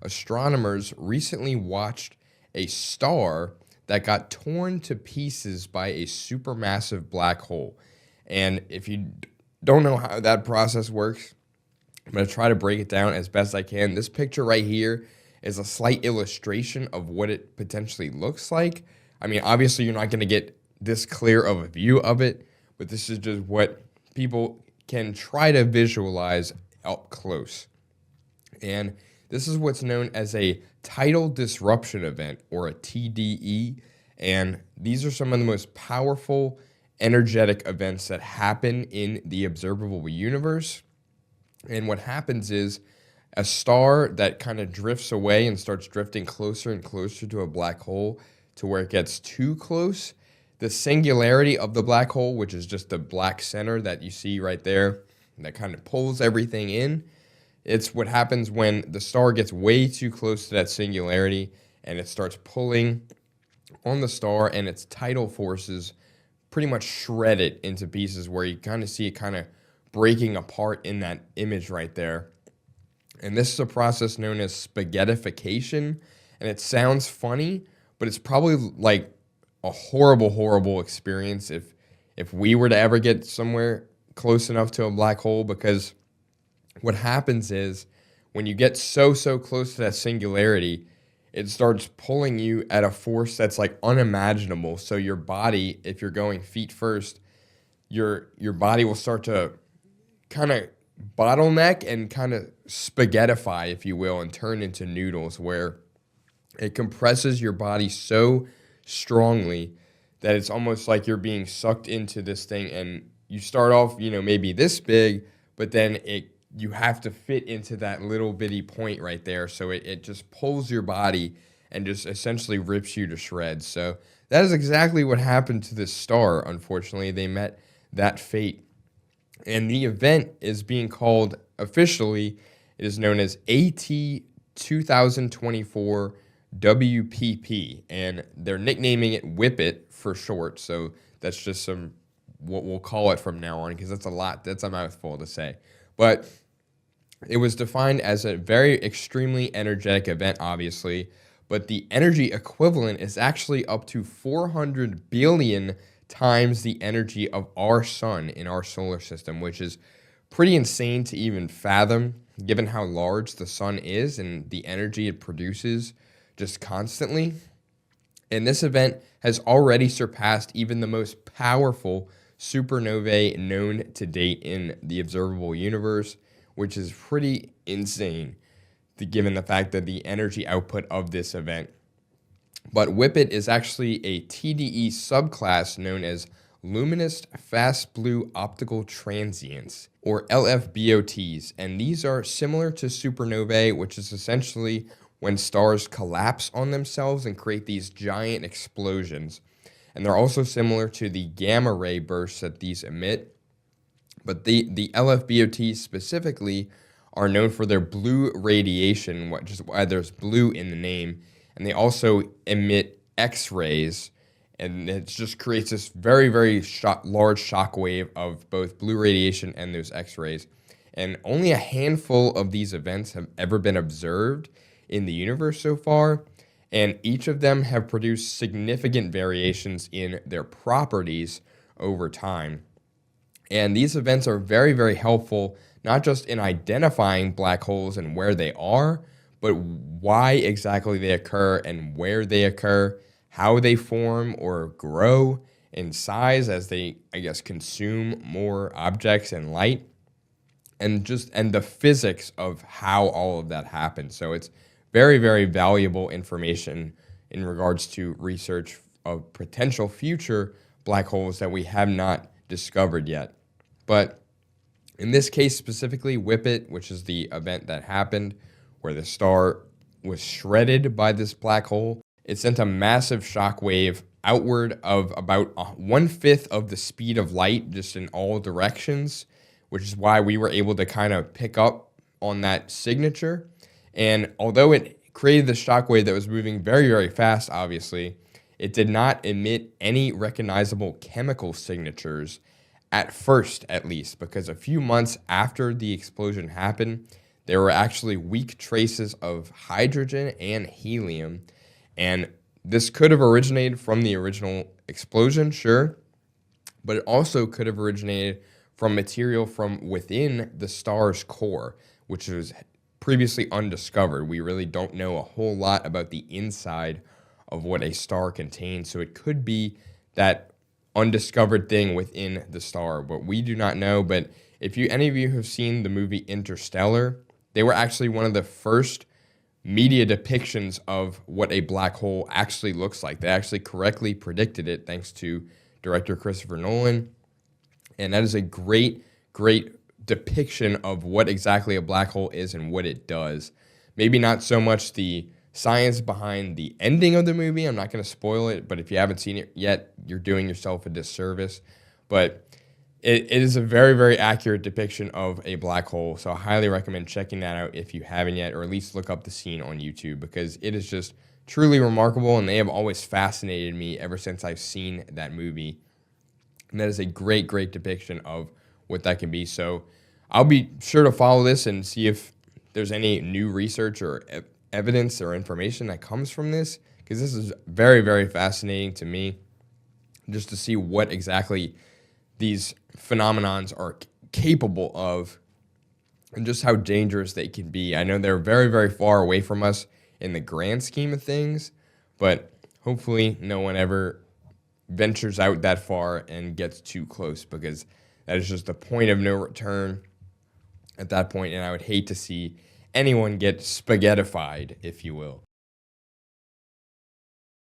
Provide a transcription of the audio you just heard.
astronomers recently watched a star that got torn to pieces by a supermassive black hole. And if you don't know how that process works, I'm going to try to break it down as best I can. This picture right here is a slight illustration of what it potentially looks like. I mean, obviously, you're not going to get this clear of a view of it, but this is just what people can try to visualize up close. And this is what's known as a tidal disruption event, or a TDE. And these are some of the most powerful energetic events that happen in the observable universe. And what happens is a star that kind of drifts away and starts drifting closer and closer to a black hole to where it gets too close. The singularity of the black hole, which is just the black center that you see right there, that kind of pulls everything in. It's what happens when the star gets way too close to that singularity and it starts pulling on the star, and its tidal forces pretty much shred it into pieces, where you kind of see it kind of breaking apart in that image right there. And this is a process known as spaghettification, and it sounds funny, but it's probably like a horrible, horrible experience if we were to ever get somewhere close enough to a black hole, because what happens is when you get so close to that singularity, it starts pulling you at a force that's like unimaginable. So your body, if you're going feet first, your body will start to kind of bottleneck and kind of spaghettify, if you will, and turn into noodles, where it compresses your body so strongly that it's almost like you're being sucked into this thing, and you start off, maybe this big, but then you have to fit into that little bitty point right there. So it just pulls your body and just essentially rips you to shreds. So that is exactly what happened to this star. Unfortunately, they met that fate. And the event is being called officially, it is known as AT 2024 WPP, and they're nicknaming it Whippet for short. So that's just what we'll call it from now on, because that's a mouthful to say. But it was defined as a very extremely energetic event, obviously, but the energy equivalent is actually up to 400 billion times the energy of our sun in our solar system, which is pretty insane to even fathom, given how large the sun is and the energy it produces just constantly. And this event has already surpassed even the most powerful supernovae known to date in the observable universe, which is pretty insane given the fact that the energy output of this event. But Whippet is actually a TDE subclass known as luminous fast blue optical transients, or LFBOTs, and these are similar to supernovae, which is essentially when stars collapse on themselves and create these giant explosions. And they're also similar to the gamma ray bursts that these emit. But the LFBOTs specifically are known for their blue radiation, which is why there's blue in the name. And they also emit X-rays, and it just creates this very, very large shock wave of both blue radiation and those X-rays. And only a handful of these events have ever been observed in the universe so far, and each of them have produced significant variations in their properties over time. And these events are very, very helpful, not just in identifying black holes and where they are, but why exactly they occur and where they occur, how they form or grow in size as they, consume more objects and light, and the physics of how all of that happens. So it's very, very valuable information in regards to research of potential future black holes that we have not discovered yet. But in this case specifically, Whippet, which is the event that happened where the star was shredded by this black hole, it sent a massive shock wave outward of about 1/5 of the speed of light, just in all directions, which is why we were able to kind of pick up on that signature. And although it created the shock wave that was moving very, very fast, obviously, it did not emit any recognizable chemical signatures at first, at least, because a few months after the explosion happened, there were actually weak traces of hydrogen and helium. And this could have originated from the original explosion, sure, but it also could have originated from material from within the star's core, which was previously undiscovered. We really don't know a whole lot about the inside of what a star contains, so it could be that undiscovered thing within the star, but we do not know. But if any of you have seen the movie Interstellar, they were actually one of the first media depictions of what a black hole actually looks like. They actually correctly predicted it thanks to director Christopher Nolan. And that is a great, great depiction of what exactly a black hole is and what it does. Maybe not so much the science behind the ending of the movie. I'm not going to spoil it, but if you haven't seen it yet, you're doing yourself a disservice. But it is a very, very accurate depiction of a black hole. So I highly recommend checking that out if you haven't yet, or at least look up the scene on YouTube, because it is just truly remarkable, and they have always fascinated me ever since I've seen that movie. And that is a great, great depiction of what that can be. So I'll be sure to follow this and see if there's any new research or evidence or information that comes from this, because this is very, very fascinating to me, just to see what exactly these phenomenons are capable of and just how dangerous they can be. I know they're very, very far away from us in the grand scheme of things, but hopefully no one ever ventures out that far and gets too close, because that is just the point of no return at that point, and I would hate to see anyone get spaghettified, if you will.